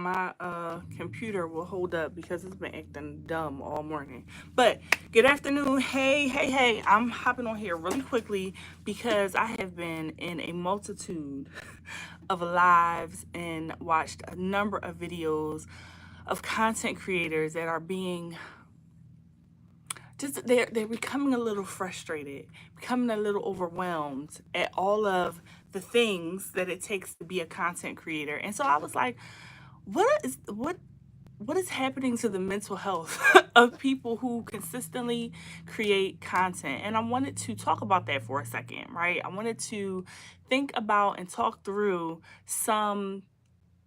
my computer will hold up because it's been acting dumb all morning. But good afternoon. Hey. I'm hopping on here really quickly because I have been in a multitude of lives and watched a number of videos of content creators that are being just they're becoming a little frustrated, becoming a little overwhelmed at all of the things that it takes to be a content creator. And so I was like, what is happening to the mental health of people who consistently create content? And I wanted to talk about that for a second, right? I wanted to think about and talk through some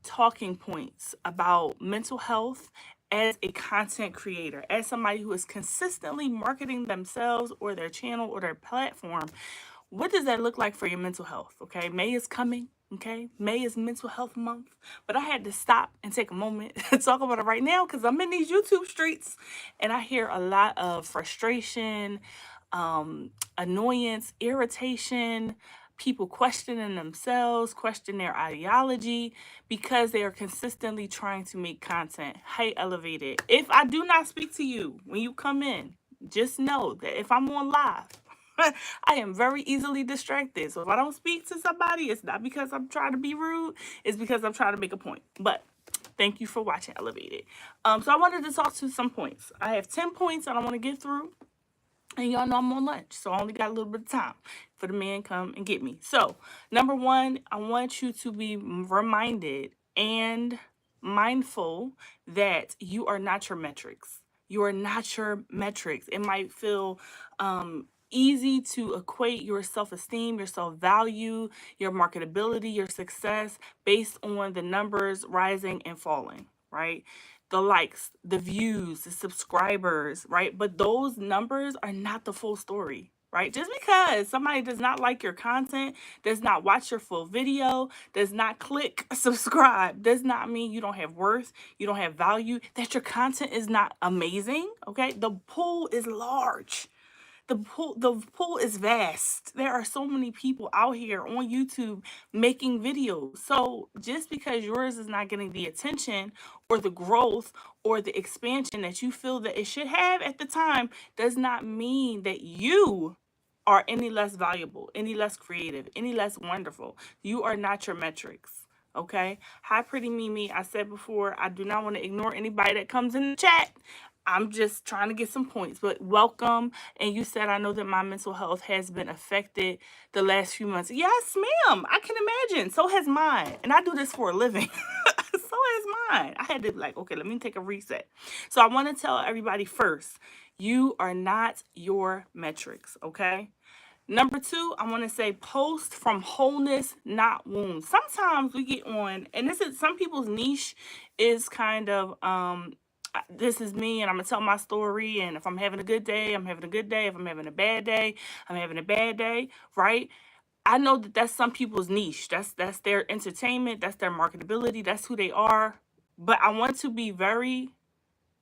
talking points about mental health as a content creator, as somebody who is consistently marketing themselves or their channel or their platform. What does that look like for your mental health? Okay, May is coming. Okay, May is Mental Health Month, but I had to stop and take a moment to talk about it right now because I'm in these YouTube streets and I hear a lot of frustration, annoyance, irritation, people questioning themselves, question their ideology because they are consistently trying to make content. Hey, Elevated, if I do not speak to you when you come in, just know that if I'm on live, I am very easily distracted. So if I don't speak to somebody, it's not because I'm trying to be rude, it's because I'm trying to make a point. But thank you for watching Elevated. So I wanted to talk to some points. I have 10 points that I want to get through. And y'all know I'm on lunch, so I only got a little bit of time for the man come and get me. So, number one, I want you to be reminded and mindful that you are not your metrics. You are not your metrics. It might feel easy to equate your self-esteem, your self-value, your marketability, your success based on the numbers rising and falling, right? The likes, the views, the subscribers, right? But those numbers are not the full story, right? Just because somebody does not like your content, does not watch your full video, does not click subscribe, does not mean you don't have worth, you don't have value, that your content is not amazing, okay? The pool is large. The pool is vast. There are so many people out here on YouTube making videos. So just because yours is not getting the attention or the growth or the expansion that you feel that it should have at the time does not mean that you are any less valuable, any less creative, any less wonderful. You are not your metrics. Okay. Hi, pretty Mimi. I said before, I do not want to ignore anybody that comes in the chat. I'm just trying to get some points, but welcome. And you said, I know that my mental health has been affected the last few months. Yes, ma'am. I can imagine. So has mine. And I do this for a living. So has mine. I had to be like, okay, let me take a reset. So I want to tell everybody first, you are not your metrics, okay? Number two, I want to say post from wholeness, not wounds. Sometimes we get on, and this is some people's niche is kind of this is me and I'm gonna tell my story, and if I'm having a good day, I'm having a good day. If I'm having a bad day, I'm having a bad day, right? I know that that's some people's niche. That's their entertainment, that's their marketability, that's who they are. But I want to be very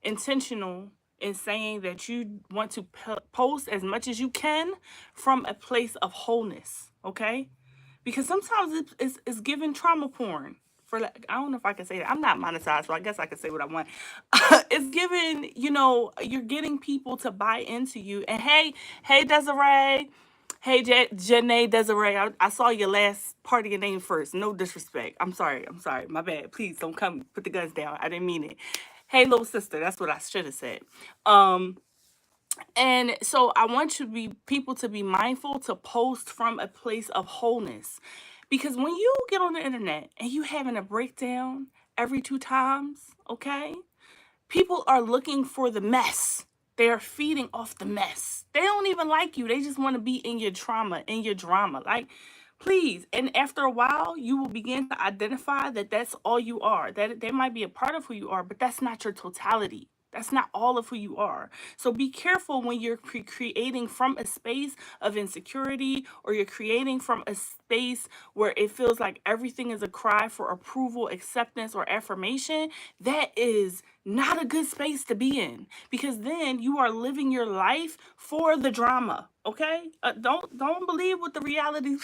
intentional in saying that you want to post as much as you can from a place of wholeness, okay? Because sometimes it's giving trauma porn. For like, I don't know if I can say that. I'm not monetized, so I guess I can say what I want. It's giving, you're getting people to buy into you. And hey, Desiree. Hey, Janae Desiree, I saw your last part of your name first. No disrespect. I'm sorry. My bad. Please don't come put the guns down. I didn't mean it. Hey, little sister. That's what I should have said. And so I want people to be mindful to post from a place of wholeness. Because when you get on the internet and you having a breakdown every 2 times, okay? People are looking for the mess. They are feeding off the mess. They don't even like you. They just want to be in your trauma, in your drama. Like, please. And after a while, you will begin to identify that that's all you are. That they might be a part of who you are, but that's not your totality. That's not all of who you are. So be careful when you're creating from a space of insecurity, or you're creating from a space where it feels like everything is a cry for approval, acceptance, or affirmation. That is not a good space to be in, because then you are living your life for the drama. Okay, don't believe what the reality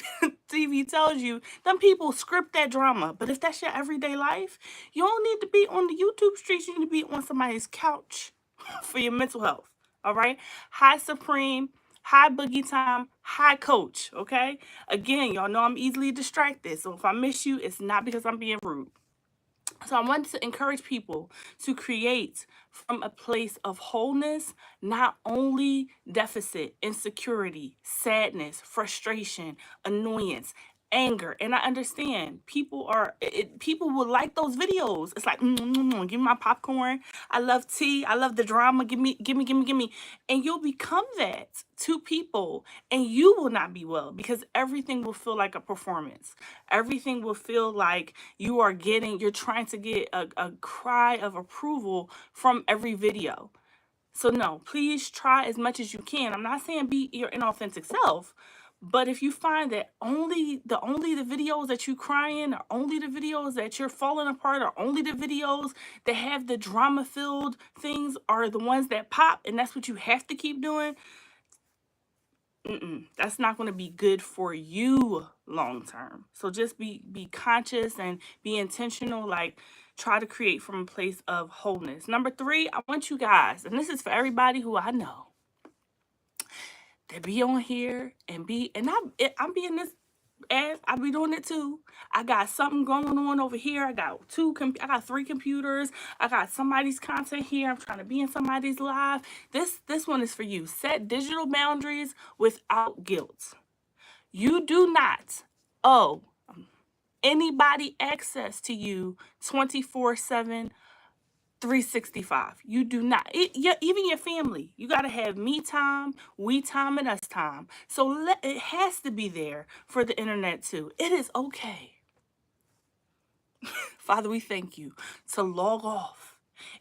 TV tells you. Them people script that drama, but if that's your everyday life, you don't need to be on the YouTube streets. You need to be on somebody's couch for your mental health. All right, hi Supreme, hi Boogie Time, hi Coach. Okay, again, y'all know I'm easily distracted, so if I miss you, it's not because I'm being rude. So I wanted to encourage people to create from a place of wholeness, not only deficit, insecurity, sadness, frustration, annoyance, anger. And I understand people will like those videos. It's like, give me my popcorn. I love tea. I love the drama. Give me, give me, give me, give me. And you'll become that to people, and you will not be well, because everything will feel like a performance. Everything will feel like you're trying to get a cry of approval from every video. So no, please try as much as you can. I'm not saying be your inauthentic self, but if you find that only the videos that you crying, or only the videos that you're falling apart, or only the videos that have the drama filled things are the ones that pop, and that's what you have to keep doing, that's not going to be good for you long term. So just be conscious and be intentional. Like, try to create from a place of wholeness. Number 3, I want you guys, and this is for everybody who I know, to be on here and I'm being this as I be doing it too. I got something going on over here. I got I got 3 computers. I got somebody's content here. I'm trying to be in somebody's live. This one is for you. Set digital boundaries without guilt. You do not owe anybody access to you 24/7, 365. You do not. Even your family. You got to have me time, we time, and us time. So it has to be there for the internet too. It is okay. Father, we thank you to log off.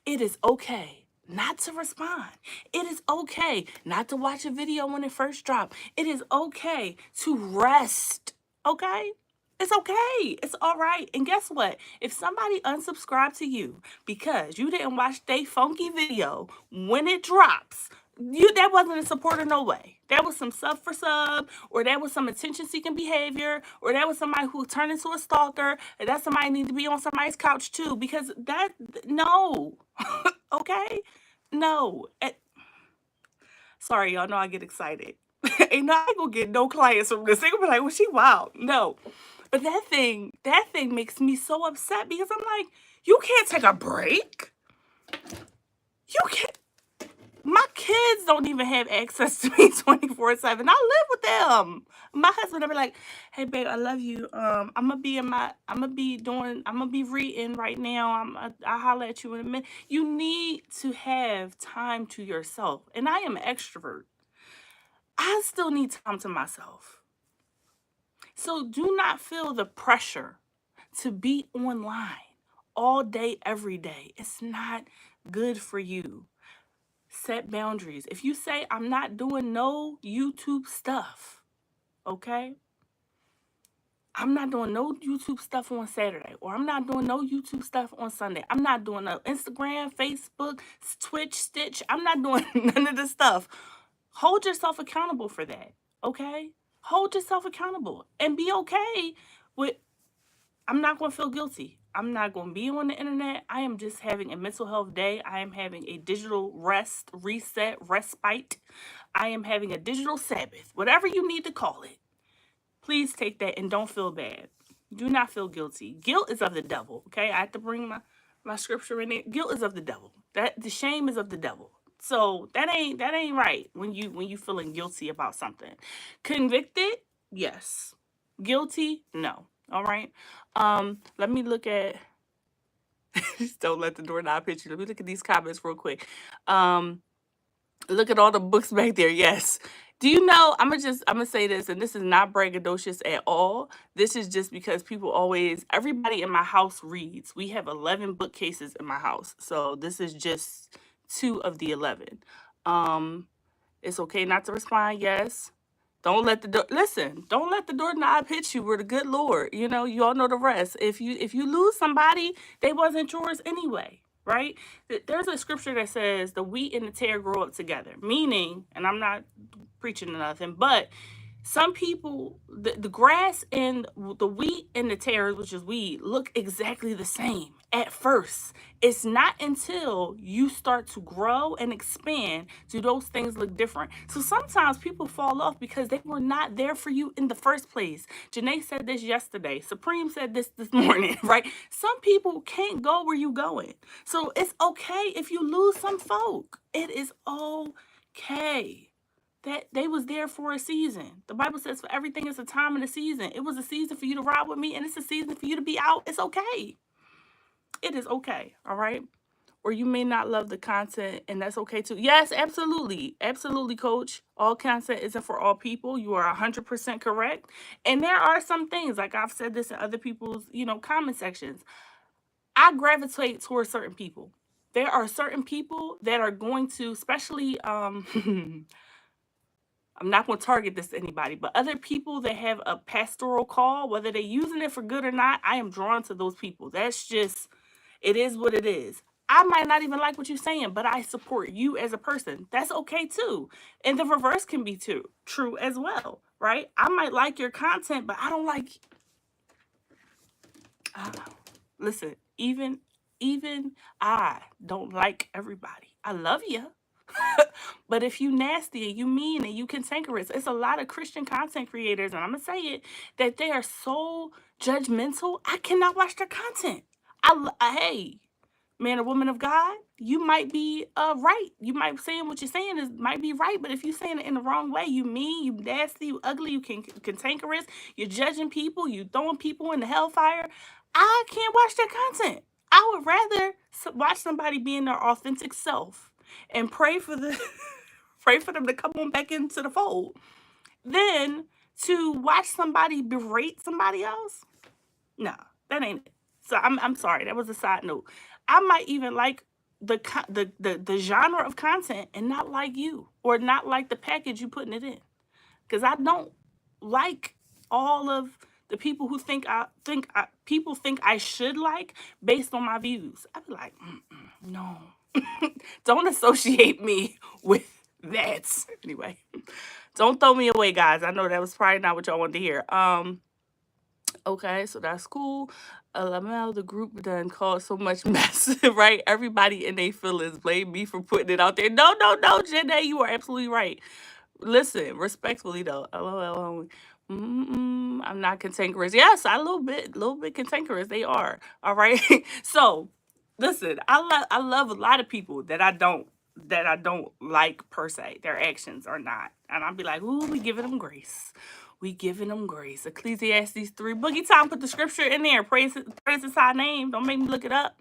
It is okay not to respond. It is okay not to watch a video when it first dropped. It is okay to rest. Okay? It's okay. It's all right. And guess what? If somebody unsubscribed to you because you didn't watch their funky video when it drops, that wasn't a supporter, no way. That was some sub for sub, or that was some attention seeking behavior, or that was somebody who turned into a stalker, and that somebody need to be on somebody's couch too, because no. Okay? No. Sorry, y'all know I get excited. And I ain't gonna get no clients from this. They gonna be like, well, she wild. No. But that thing makes me so upset, because I'm like, you can't take a break. You can't. My kids don't even have access to me 24/7. I live with them. My husband will be like, hey babe, I love you. I'm gonna be reading right now. I'll holler at you in a minute. You need to have time to yourself. And I am an extrovert. I still need time to myself. So do not feel the pressure to be online all day, every day. It's not good for you. Set boundaries. If you say, I'm not doing no YouTube stuff, okay? I'm not doing no YouTube stuff on Saturday, or I'm not doing no YouTube stuff on Sunday. I'm not doing no Instagram, Facebook, Twitch, Stitch. I'm not doing none of this stuff. Hold yourself accountable for that, okay? Hold yourself accountable and be okay with, I'm not going to feel guilty. I'm not going to be on the internet. I am just having a mental health day. I am having a digital reset, respite. I am having a digital Sabbath, whatever you need to call it. Please take that and don't feel bad. Do not feel guilty. Guilt is of the devil, okay? I have to bring my scripture in there. Guilt is of the devil. The shame is of the devil. So that ain't right when you feeling guilty about something. Convicted? Yes. Guilty? No. All right. Let me look at just don't let the doorknob hit you. Let me look at these comments real quick. Look at all the books back there. Yes. Do you know, I'm gonna say this, and this is not braggadocious at all. This is just because everybody in my house reads. We have 11 bookcases in my house. So this is just 2 of the 11. It's okay not to respond. Yes. Don't let the doorknob hit you with the good Lord. You all know the rest. If you lose somebody, they wasn't yours anyway. right? There's a scripture that says the wheat and the tare grow up together, meaning, and I'm not preaching nothing, but some people, the grass and the wheat and the tares, which is weed, look exactly the same at first. It's not until you start to grow and expand do those things look different. So sometimes people fall off because they were not there for you in the first place. Janae said this yesterday. Supreme said this morning, right? Some people can't go where you going. So it's okay if you lose some folk. It is okay that they was there for a season. The Bible says for everything is a time and a season. It was a season for you to ride with me, and it's a season for you to be out. It's okay. It is okay, all right? Or you may not love the content, and that's okay too. Yes, absolutely. Absolutely, coach. All content isn't for all people. You are 100% correct. And there are some things, like I've said this in other people's, comment sections. I gravitate towards certain people. There are certain people that are going to, especially I'm not going to target this to anybody, but other people that have a pastoral call, whether they're using it for good or not, I am drawn to those people. That's just, it is what it is. I might not even like what you're saying, but I support you as a person. That's okay too. And the reverse can be true as well, right? I might like your content, but I don't like, listen, even I don't like everybody. I love you. But if you nasty and you mean and you cantankerous, it's a lot of Christian content creators, and I'm gonna say it, that they are so judgmental. I cannot watch their content. Hey, man or woman of God, you might be right. You might saying what you're saying might be right, but if you're saying it in the wrong way, you mean, you nasty, you ugly, you cantankerous, you're judging people, you throwing people in the hellfire. I can't watch their content. I would rather watch somebody being their authentic self and pray for pray for them to come on back into the fold than to watch somebody berate somebody else. No, that ain't it. So I'm sorry. That was a side note. I might even like the genre of content and not like you, or not like the package you putting it in, because I don't like all of the people who people think I should like based on my views. I'd be like, no, don't associate me with that. Anyway, don't throw me away, guys. I know that was probably not what y'all wanted to hear. Okay, so that's cool. LML, the group done caused so much mess, right? Everybody in their feelings blame me for putting it out there. No, Janae, you are absolutely right. Listen, respectfully though, LOL. I'm not cantankerous. Yes, I a little bit cantankerous. They are. All right. So, listen, I love a lot of people that I don't like per se. Their actions are not, and I'll be like, ooh, we giving them grace. We giving them grace. Ecclesiastes 3. Boogie Time put the scripture in there. Praise his high name. Don't make me look it up.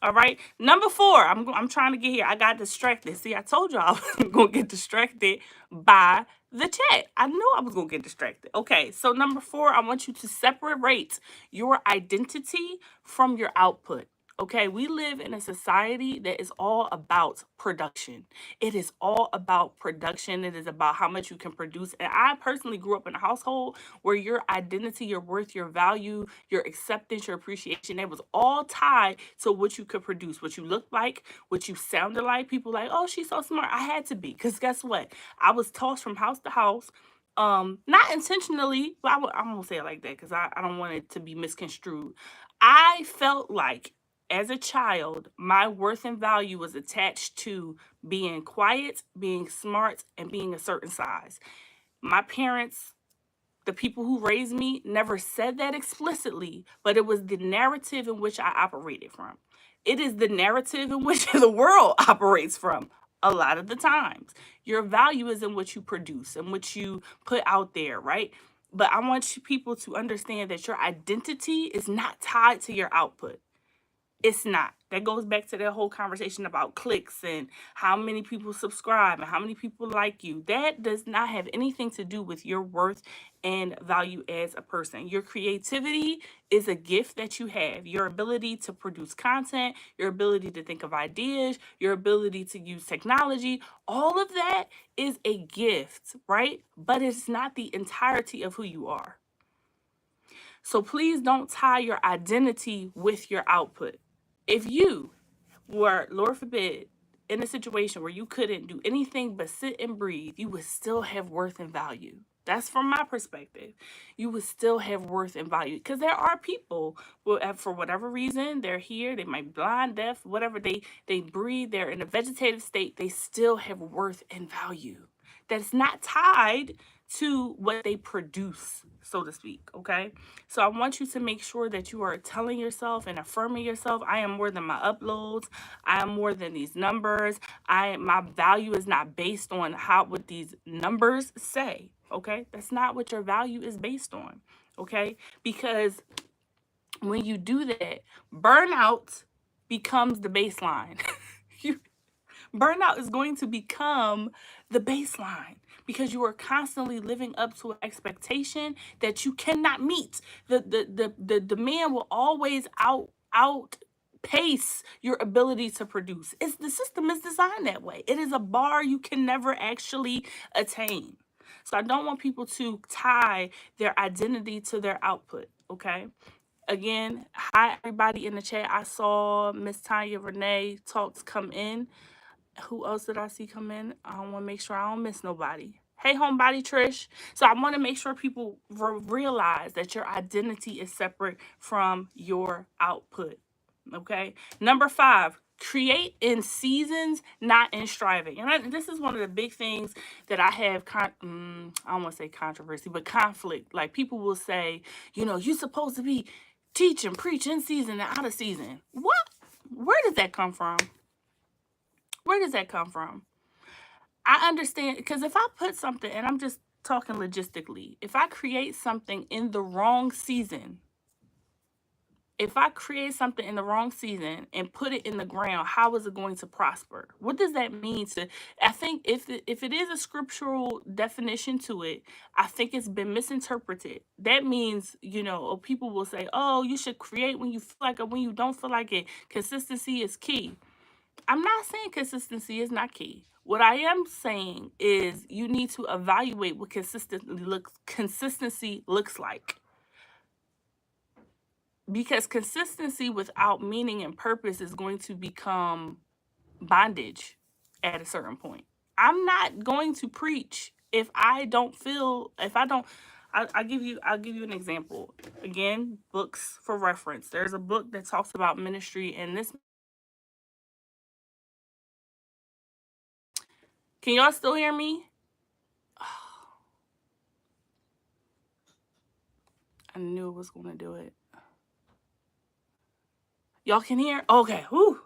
All right. Number 4. I'm trying to get here. I got distracted. See, I told y'all I was going to get distracted by the chat. I knew I was going to get distracted. Okay. So number 4, I want you to separate your identity from your output. Okay, we live in a society that is all about production. It is all about production. It is about how much you can produce. And I personally grew up in a household where your identity, your worth, your value, your acceptance, your appreciation, that was all tied to what you could produce, what you looked like, what you sounded like. People like, oh, she's so smart. I had to be. Because guess what? I was tossed from house to house. Not intentionally, but I won't say it like that because I don't want it to be misconstrued. I felt like as a child, my worth and value was attached to being quiet, being smart, and being a certain size. My parents, the people who raised me, never said that explicitly, but it was the narrative in which I operated from. It is the narrative in which the world operates from a lot of the times. Your value is in what you produce and what you put out there, right? But I want people to understand that your identity is not tied to your output. It's not. That goes back to that whole conversation about clicks and how many people subscribe and how many people like you. That does not have anything to do with your worth and value as a person. Your creativity is a gift that you have. Your ability to produce content, your ability to think of ideas, your ability to use technology, all of that is a gift, right? But it's not the entirety of who you are. So please don't tie your identity with your output. If you where, Lord forbid, in a situation where you couldn't do anything but sit and breathe, you would still have worth and value. That's from my perspective. You would still have worth and value because there are people who, for whatever reason, they're here. They might be blind, deaf, whatever. They breathe. They're in a vegetative state. They still have worth and value. That's not tied to what they produce, so to speak. Okay. So I want you to make sure that you are telling yourself and affirming yourself, I am more than my uploads. I am more than these numbers. My value is not based on what these numbers say. Okay. That's not what your value is based on. Okay. Because when you do that, burnout becomes the baseline. you, Burnout is going to become the baseline because you are constantly living up to an expectation that you cannot meet. The demand will always outpace your ability to produce. The system is designed that way. It is a bar you can never actually attain. So I don't want people to tie their identity to their output, okay? Again, hi everybody in the chat. I saw Miss Tanya Renee Talks come in. Who else did I see come in? I want to make sure I don't miss nobody. Hey, homebody Trish. So I want to make sure people realize that your identity is separate from your output. Okay. Number 5, create in seasons, not in striving. And this is one of the big things that I have, I don't want to say controversy, but conflict. Like people will say, you're supposed to be teach and preach in season and out of season. What? Where does that come from? Where does that come from? I understand, because if I put something, and I'm just talking logistically, if I create something in the wrong season, and put it in the ground, how is it going to prosper? What does that mean? I think if it is a scriptural definition to it, I think it's been misinterpreted. That means, people will say, oh, you should create when you feel like it, when you don't feel like it. Consistency is key. I'm not saying consistency is not key. What I am saying is you need to evaluate what consistency looks like. Because consistency without meaning and purpose is going to become bondage at a certain point. I'm not going to preach if I don't feel, I'll give you an example. Again, books for reference. There's a book that talks about ministry, and this. Can y'all still hear me? I knew it was going to do it. Y'all can hear? Okay. Whew.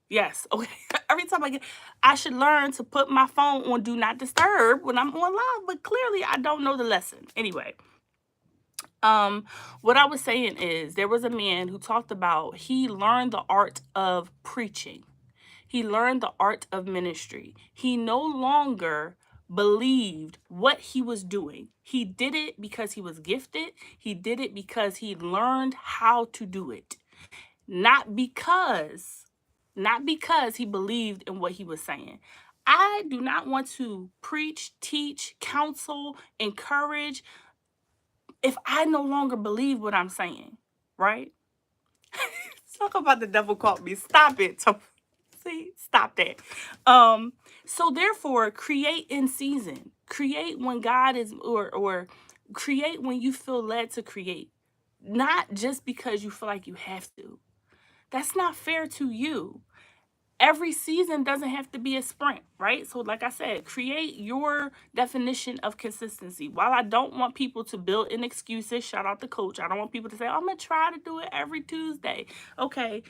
Yes. Okay. Every time I should learn to put my phone on do not disturb when I'm on live, but clearly I don't know the lesson. Anyway, what I was saying is there was a man who talked about he learned the art of preaching. He learned the art of ministry. He no longer believed what he was doing. He did it because he was gifted. He did it because he learned how to do it. Not because he believed in what he was saying. I do not want to preach, teach, counsel, encourage if I no longer believe what I'm saying, right? Talk about the devil caught me. Stop it. See, stop that. So therefore, create in season. Create when God is, or create when you feel led to create. Not just because you feel like you have to. That's not fair to you. Every season doesn't have to be a sprint, right? So like I said, create your definition of consistency. While I don't want people to build in excuses, shout out to coach. I don't want people to say, I'm going to try to do it every Tuesday. Okay.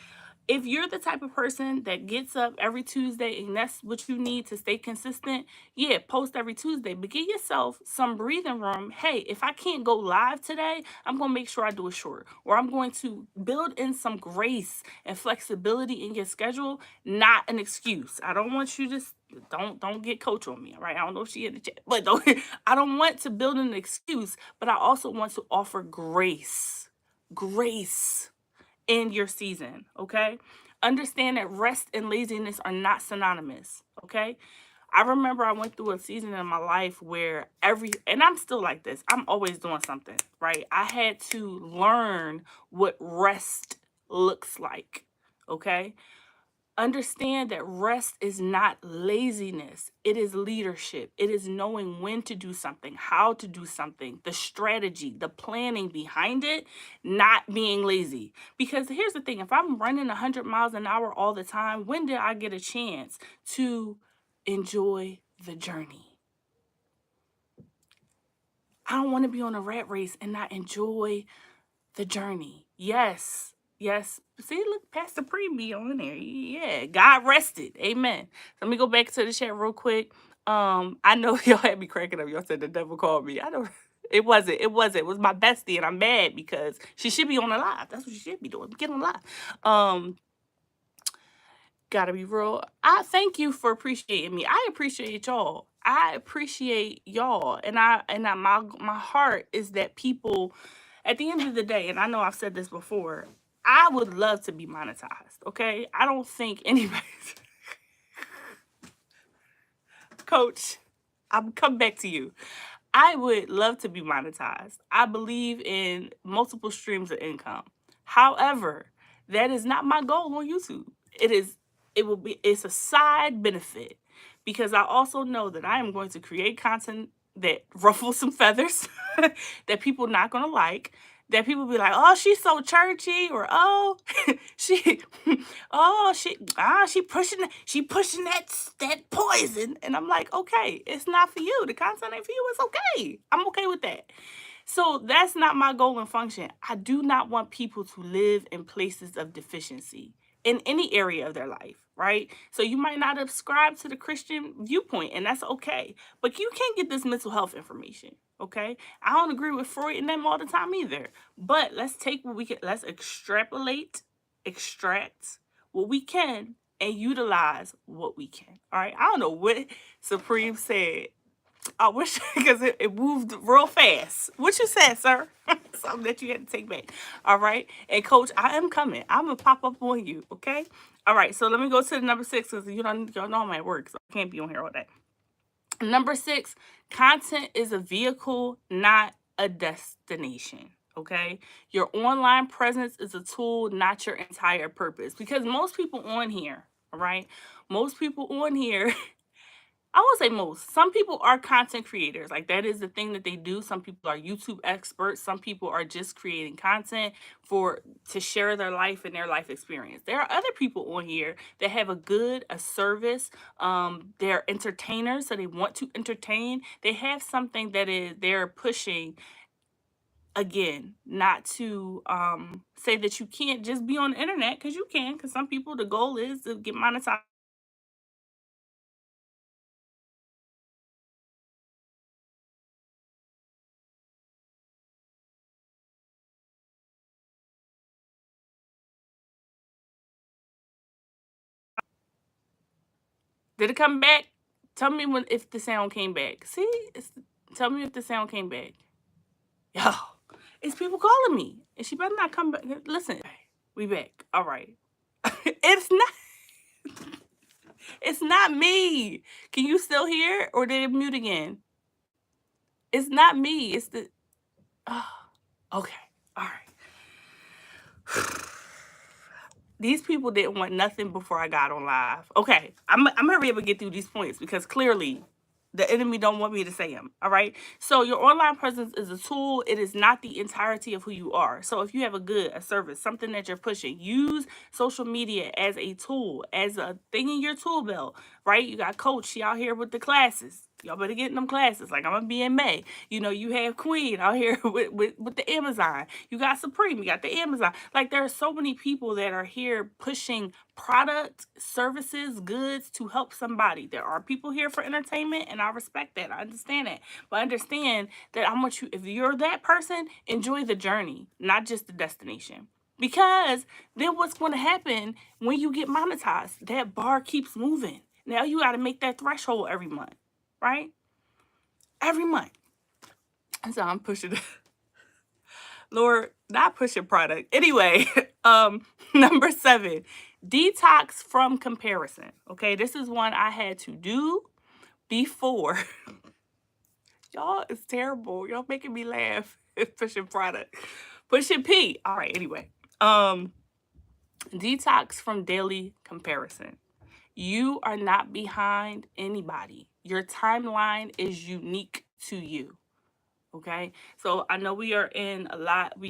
If you're the type of person that gets up every Tuesday and that's what you need to stay consistent, yeah, post every Tuesday. But give yourself some breathing room. Hey, if I can't go live today, I'm going to make sure I do it short. Or I'm going to build in some grace and flexibility in your schedule, not an excuse. I don't want you to don't get coach on me, all right? I don't know if she in the chat, but I don't want to build an excuse, but I also want to offer grace. Grace in your season, okay? Understand that rest and laziness are not synonymous, okay? I remember I went through a season in my life where and I'm still like this. I'm always doing something, right? I had to learn what rest looks like, okay? Understand that rest is not laziness. It is leadership. It is knowing when to do something, how to do something, the strategy, the planning behind it, not being lazy. Because here's the thing, if I'm running 100 miles an hour all the time, when did I get a chance to enjoy the journey? I don't want to be on a rat race and not enjoy the journey. Yes. Yes. See, look, Pastor Pre on there. Yeah. God rested. Amen. So let me go back to the chat real quick. I know y'all had me cracking up. Y'all said the devil called me. I know it wasn't. It wasn't. It was my bestie, and I'm mad because she should be on the live. That's what she should be doing. Get on live. Gotta be real. I thank you for appreciating me. I appreciate y'all. I appreciate y'all. My heart is that people, at the end of the day, and I know I've said this before, I would love to be monetized. Okay. I don't think anybody's coach, I'm come back to you. I would love to be monetized. I believe in multiple streams of income. However, that is not my goal on YouTube. It's a side benefit because I also know that I am going to create content that ruffles some feathers that people not going to like, that people be like, "Oh, she's so churchy," or "Oh, she she pushing that poison." And I'm like, "Okay, it's not for you. The content ain't for you. It's okay. I'm okay with that." So that's not my goal and function. I do not want people to live in places of deficiency in any area of their life, right? So you might not subscribe to the Christian viewpoint, and that's okay. But you can't get this mental health information, okay? I don't agree with Freud and them all the time either. But let's take what we can, let's extract what we can and utilize what we can. All right. I don't know what Supreme said. I wish because it moved real fast. What you said, sir? Something that you had to take back. All right. And coach, I am coming. I'm gonna pop up on you. Okay. All right. So let me go to the number 6 because y'all know I'm at work, so I can't be on here all day. Number 6, content is a vehicle, not a destination. Okay. Your online presence is a tool, not your entire purpose. Because most people on here, all right, most people on here I won't say most. Some people are content creators. Like that is the thing that they do. Some people are YouTube experts. Some people are just creating content to share their life and their life experience. There are other people on here that have a service. They're entertainers, so they want to entertain. They have something they're pushing. Again, not to say that you can't just be on the internet, because you can. Because some people, the goal is to get monetized. Did it come back? Tell me if the sound came back. See, tell me if the sound came back. Yo, it's people calling me, and she better not come back. Listen, we back. All right. it's not. It's not me. Can you still hear, or did it mute again? It's not me. It's the. Oh, okay. All right. These people didn't want nothing before I got on live. Okay, I'm gonna be able to get through these points because clearly the enemy don't want me to say them. All right. So your online presence is a tool. It is not the entirety of who you are. So if you have a service, something that you're pushing, use social media as a tool, as a thing in your tool belt, right? You got Coach, she out here with the classes. Y'all better get in them classes. Like I'm gonna be in May. You have Queen out here with the Amazon. You got Supreme. You got the Amazon. Like there are so many people that are here pushing product, services, goods to help somebody. There are people here for entertainment, and I respect that. I understand that. But understand that I want you, if you're that person, enjoy the journey, not just the destination. Because then what's going to happen when you get monetized? That bar keeps moving. Now you got to make that threshold every month. Right? Every month. And so I'm pushing it. Lord, not pushing product. Anyway, number 7, detox from comparison. Okay, this is one I had to do before. Y'all, it's terrible. Y'all making me laugh. Pushing product. Pushing P. All right, anyway. Detox from daily comparison. You are not behind anybody. Your timeline is unique to you. Okay. So I know we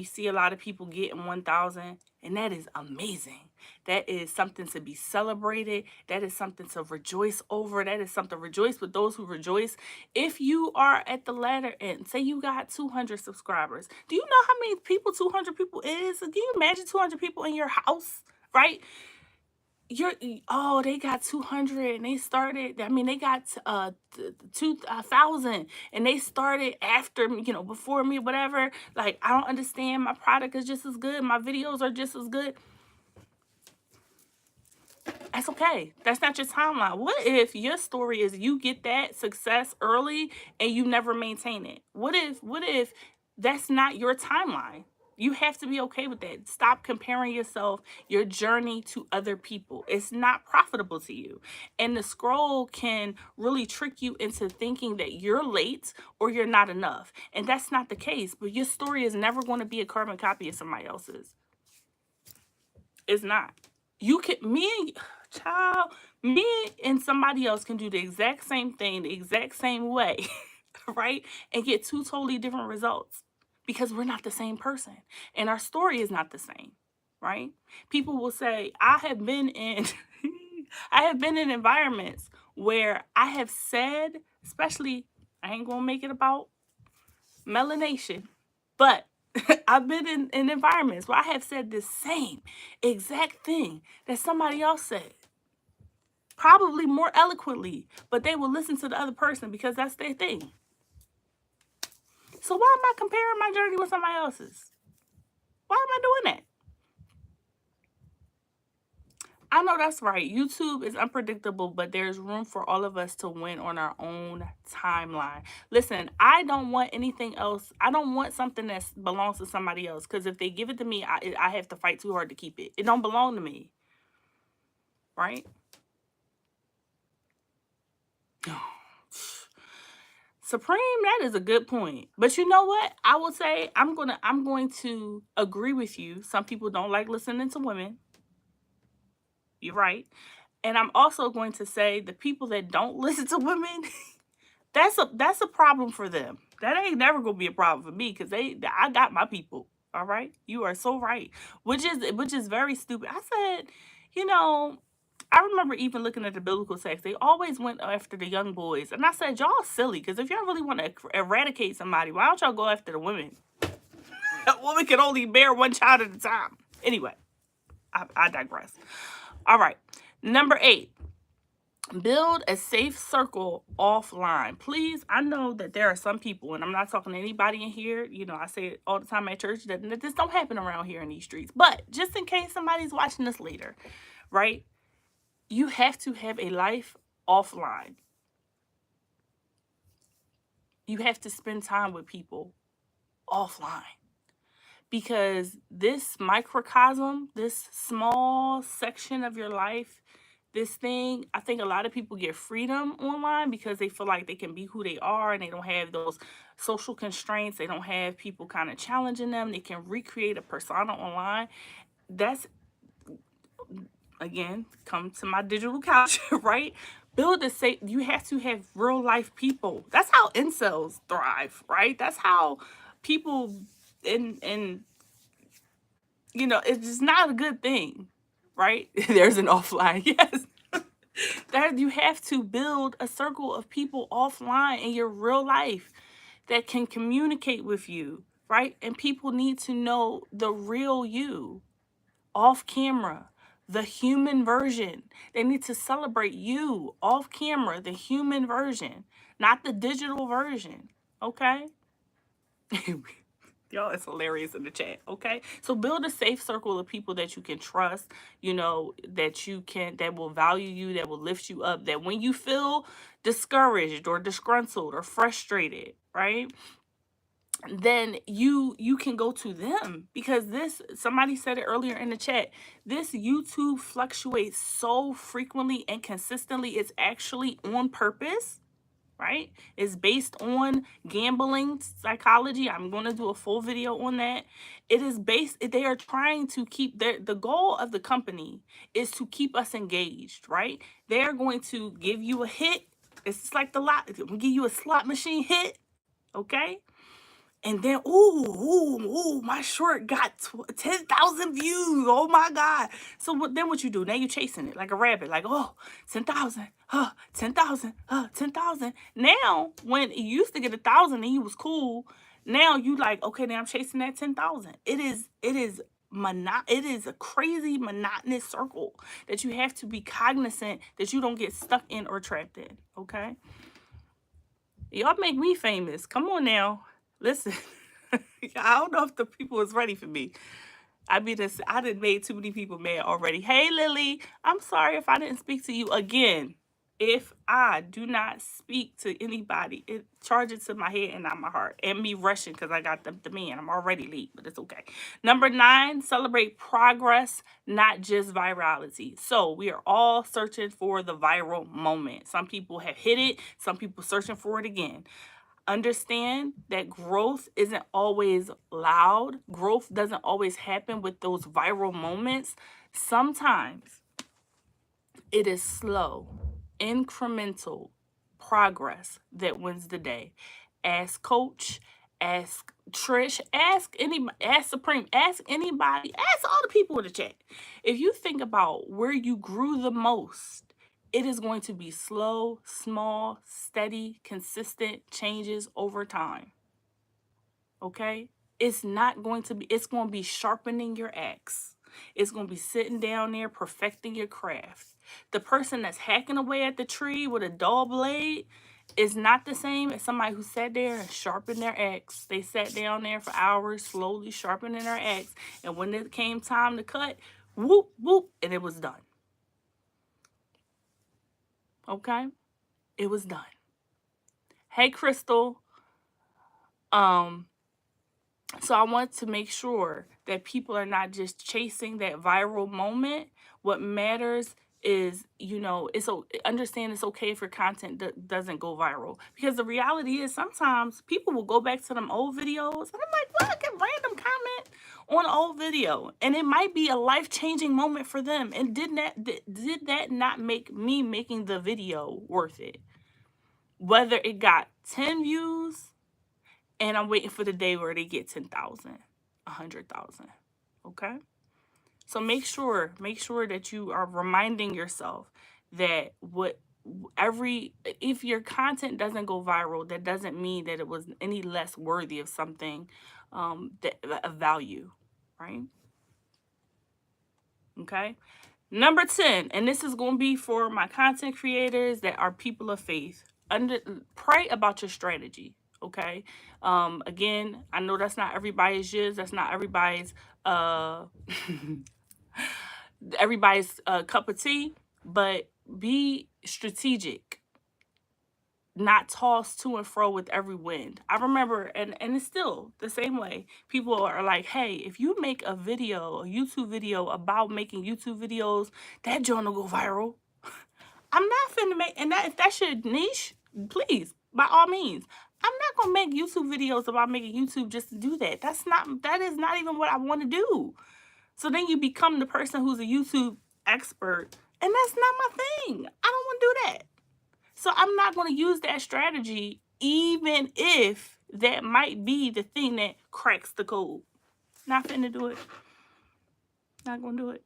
see a lot of people getting 1,000, and that is amazing. That is something to be celebrated. That is something to rejoice over. That is something to rejoice with those who rejoice. If you are at the latter end, say you got 200 subscribers, do you know how many people 200 people is? Can you imagine 200 people in your house, right? They got 200 and they started, I mean, they got 2,000 and they started after me, before me, whatever. Like, I don't understand. My product is just as good. My videos are just as good. That's okay. That's not your timeline. What if your story is you get that success early and you never maintain it? What if that's not your timeline? You have to be okay with that. Stop comparing your journey to other people. It's not profitable to you. And the scroll can really trick you into thinking that you're late or you're not enough. And that's not the case. But your story is never going to be a carbon copy of somebody else's. It's not. Child, me and somebody else can do the exact same thing, the exact same way, right? And get two totally different results because we're not the same person and our story is not the same, right? People will say, I have been in I have been in environments where I have said, especially, I ain't gonna make it about melanation, but I've been in environments where I have said the same exact thing that somebody else said, probably more eloquently, but they will listen to the other person because that's their thing. So why am I comparing my journey with somebody else's? Why am I doing that? I know that's right. YouTube is unpredictable, but there's room for all of us to win on our own timeline. Listen, I don't want anything else. I don't want something that belongs to somebody else, because if they give it to me, I have to fight too hard to keep it. It don't belong to me, right? Supreme, that is a good point. But you know what? I will say I'm going to agree with you. Some people don't like listening to women. You're right. And I'm also going to say the people that don't listen to women, that's a problem for them. That ain't never gonna be a problem for me, because I got my people. All right. You are so right. Which is very stupid. I said, I remember even looking at the biblical text, they always went after the young boys. And I said, y'all silly, because if y'all really want to eradicate somebody, why don't y'all go after the women? A woman can only bear one child at a time. Anyway, I digress. All right. Number 8, build a safe circle offline. Please, I know that there are some people, and I'm not talking to anybody in here. I say it all the time at church, that this don't happen around here in these streets. But just in case somebody's watching this later, right? You have to have a life offline. You have to spend time with people offline. Because this microcosm, this small section of your life, this thing, I think a lot of people get freedom online because they feel like they can be who they are and they don't have those social constraints. They don't have people kind of challenging them. They can recreate a persona online. That's, again, come to my digital couch, right? You have to have real life people. That's how incels thrive, right? That's how people it's just not a good thing, right? There's an offline, yes. That you have to build a circle of people offline in your real life that can communicate with you, right? And people need to know the real you, off camera, the human version. They need to celebrate you off camera, the human version, not the digital version, okay? Y'all, it's hilarious in the chat, okay? So build a safe circle of people that you can trust, that will value you, that will lift you up, that when you feel discouraged or disgruntled or frustrated, right? Then you can go to them, because somebody said it earlier in the chat, this YouTube fluctuates so frequently and consistently. It's actually on purpose, right? It's based on gambling psychology. I'm going to do a full video on that. It is based, they are trying to keep the goal of the company is to keep us engaged, right? They are going to give you a hit. It's just like the lot, give you a slot machine hit, okay? And then, my short got 10,000 views. Oh my God. So then what you do? Now you're chasing it like a rabbit. Like, 10,000, 10,000, 10,000. Now, when you used to get 1,000 and you was cool, now you like, okay, now I'm chasing that 10,000. It is a crazy monotonous circle that you have to be cognizant that you don't get stuck in or trapped in, okay? Y'all make me famous. Come on now. Listen, I don't know if the people is ready for me. I done made too many people mad already. Hey, Lily, I'm sorry if I didn't speak to you again. If I do not speak to anybody, it charges to my head and not my heart. And me rushing because I got the demand. I'm already late, but it's okay. Number 9, celebrate progress, not just virality. So we are all searching for the viral moment. Some people have hit it. Some people searching for it again. Understand that growth isn't always loud. Growth doesn't always happen with those viral moments. Sometimes it is slow, incremental progress that wins the day. Ask Coach, ask Trish, ask anybody, ask Supreme, ask anybody, ask all the people in the chat. If you think about where you grew the most, it is going to be slow, small, steady, consistent changes over time. Okay? It's not going to be, it's going to be sharpening your axe. It's going to be sitting down there perfecting your craft. The person that's hacking away at the tree with a dull blade is not the same as somebody who sat there and sharpened their axe. They sat down there for hours, slowly sharpening their axe. And when it came time to cut, whoop, whoop, and it was done. Okay? It was done. Hey, Crystal. So I want to make sure that people are not just chasing that viral moment. What matters is, understand it's okay if your content doesn't go viral. Because the reality is sometimes people will go back to them old videos and I'm like, look, a random comment on an old video. And it might be a life-changing moment for them. And did that not make me making the video worth it? Whether it got 10 views, and I'm waiting for the day where they get 10,000, 100,000. Okay? So make sure that you are reminding yourself that if your content doesn't go viral, that doesn't mean that it was any less worthy of something of value, right? Okay? Number 10, and this is going to be for my content creators that are people of faith. Pray about your strategy. Okay. Again, I know that's not everybody's jizz. That's not everybody's cup of tea. But be strategic, not tossed to and fro with every wind. I remember, and it's still the same way. People are like, hey, if you make a YouTube video about making YouTube videos, that joint will go viral. I'm not finna make, and if that's your niche, please, by all means. I'm not gonna make YouTube videos about making YouTube just to do that. That is not even what I want to do. So then you become the person who's a YouTube expert, and that's not my thing. I don't want to do that. So I'm not going to use that strategy, even if that might be the thing that cracks the code. Not finna do it. Not going to do it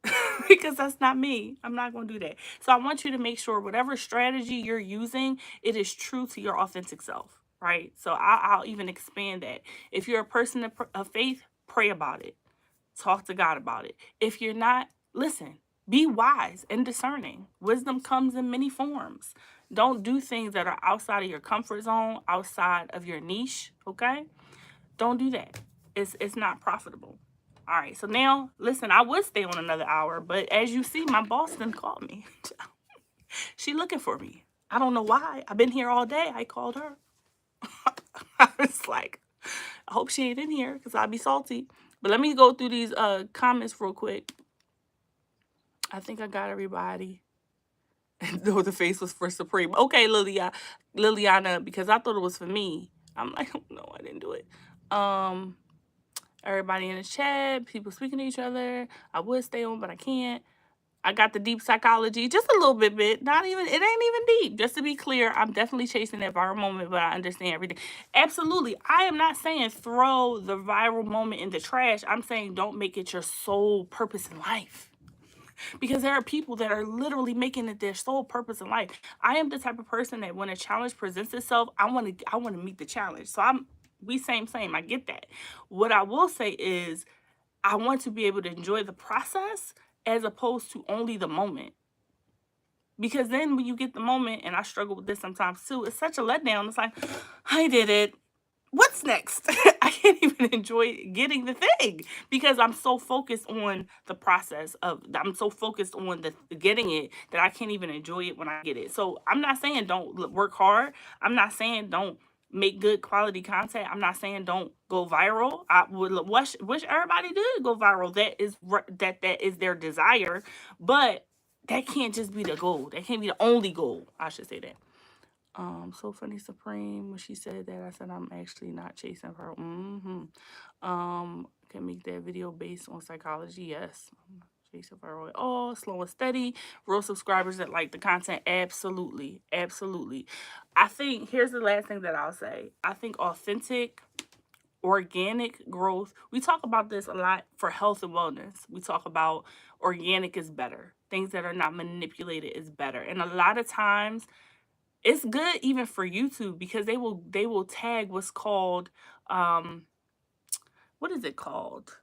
because that's not me. I'm not going to do that. So I want you to make sure whatever strategy you're using, it is true to your authentic self, right? So I'll even expand that. If you're a person of faith, pray about it. Talk to God about it. If you're not, listen, be wise and discerning. Wisdom comes in many forms. Don't do things that are outside of your comfort zone, outside of your niche, okay? Don't do that. It's not profitable. All right, so now, listen, I would stay on another hour, but as you see, my boss done called me. She looking for me. I don't know why. I've been here all day. I called her. I was like, I hope she ain't in here because I'll be salty. But let me go through these comments real quick. I think I got everybody. Though the face was for Supreme. Okay, Liliana, because I thought it was for me. I'm like, no, I didn't do it. Everybody in the chat, people speaking to each other. I would stay on, but I can't. I got the deep psychology, just a little bit. Not even, it ain't even deep. Just to be clear, I'm definitely chasing that viral moment, but I understand everything. Absolutely. I am not saying throw the viral moment in the trash. I'm saying don't make it your sole purpose in life. Because there are people that are literally making it their sole purpose in life. I am the type of person that when a challenge presents itself, I want to meet the challenge. So we same. I get that. What I will say is I want to be able to enjoy the process as opposed to only the moment. Because then when you get the moment, and I struggle with this sometimes too, it's such a letdown. It's like, I did it. What's next? I can't even enjoy getting the thing because I'm so focused on the process I'm so focused on the getting it that I can't even enjoy it when I get it. So I'm not saying don't work hard. I'm not saying don't make good quality content. I'm not saying don't go viral. I would wish everybody did go viral. That is their desire, but that can't just be the goal. That can't be the only goal. I should say that. So funny, Supreme. When she said that, I said I'm actually not chasing her. Can make that video based on psychology. Yes. Chasing her. Oh, slow and steady. Real subscribers that like the content. Absolutely. I think here's the last thing that I'll say. I think authentic, organic growth. We talk about this a lot for health and wellness. We talk about organic is better. Things that are not manipulated is better. And a lot of times it's good even for YouTube because they will tag what's called what is it called?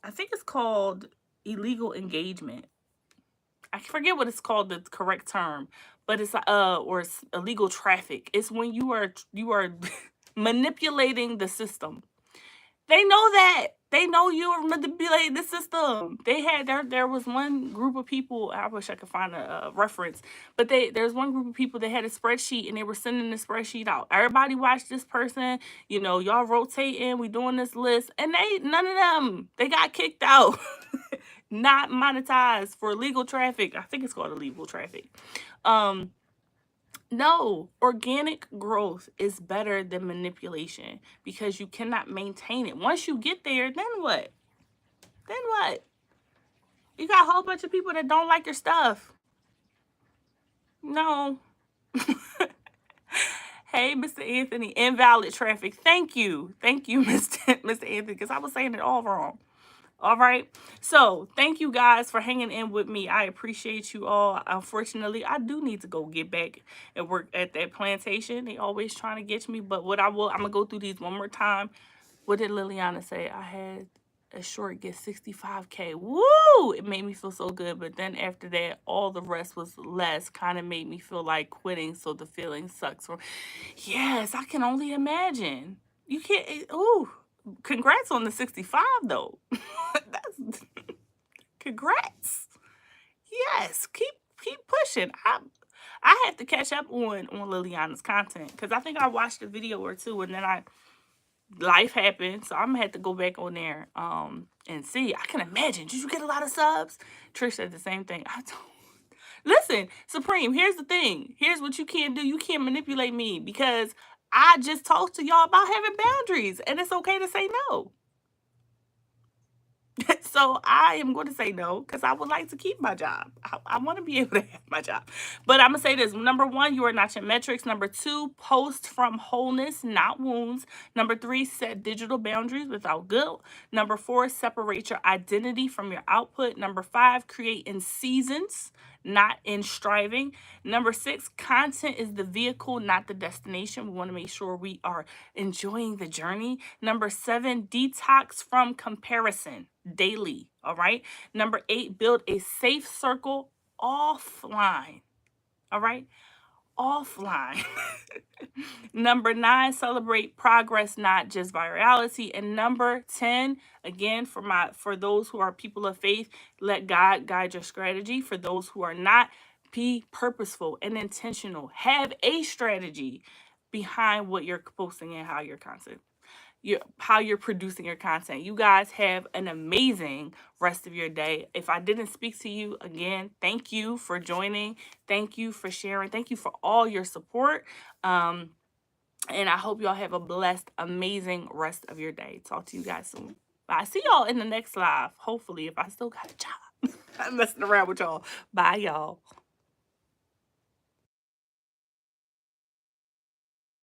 I think it's called illegal engagement. I forget what it's called, the correct term, but it's or it's illegal traffic. It's when you are manipulating the system. They know that. They know you are manipulating the system. They had there was one group of people. I wish I could find a reference, but there's one group of people that had a spreadsheet and they were sending the spreadsheet out. Everybody watched this person. Y'all rotating. We doing this list, and none of them they got kicked out, not monetized for illegal traffic. I think it's called illegal traffic. No, organic growth is better than manipulation because you cannot maintain it. Once you get there, then what? You got a whole bunch of people that don't like your stuff. No. Hey, Mr. Anthony, invalid traffic. Thank you, Mr. Anthony, because I was saying it all wrong. All right. So thank you guys for hanging in with me. I appreciate you all. Unfortunately, I do need to go get back and work at that plantation. They always trying to get me. But I'm going to go through these one more time. What did Liliana say? I had a short get 65K. Woo! It made me feel so good. But then after that, all the rest was less. Kind of made me feel like quitting. So the feeling sucks. Yes, I can only imagine. You can't. Ooh. Congrats on the 65 though. Congrats. Yes, keep pushing. I have to catch up on Liliana's content because I think I watched a video or two and then life happened, so I'm gonna have to go back on there and see. I can imagine. Did you get a lot of subs? Trish said the same thing. I don't. Listen, Supreme, here's the thing. Here's what you can't do. You can't manipulate me because I just talked to y'all about having boundaries and it's okay to say no. So I am going to say no because I would like to keep my job. I want to be able to have my job. But I'm going to say this. Number 1, you are not your metrics. Number 2, post from wholeness, not wounds. Number 3, set digital boundaries without guilt. Number 4, separate your identity from your output. Number 5, create in seasons, not in striving. Number 6, content is the vehicle, not the destination. We want to make sure we are enjoying the journey. Number 7, detox from comparison daily. All right. Number 8, build a safe circle offline. All right. Offline. Number 9, celebrate progress, not just virality. And number 10, again, for those who are people of faith, let God guide your strategy. For those who are not, be purposeful and intentional. Have a strategy behind what you're posting and how your content. how you're producing your content. You guys have an amazing rest of your day. If I didn't speak to you again, thank you for joining. Thank you for sharing. Thank you for all your support. And I hope y'all have a blessed, amazing rest of your day. Talk to you guys soon. Bye. See y'all in the next live. Hopefully, if I still got a job. I'm messing around with y'all. Bye, y'all.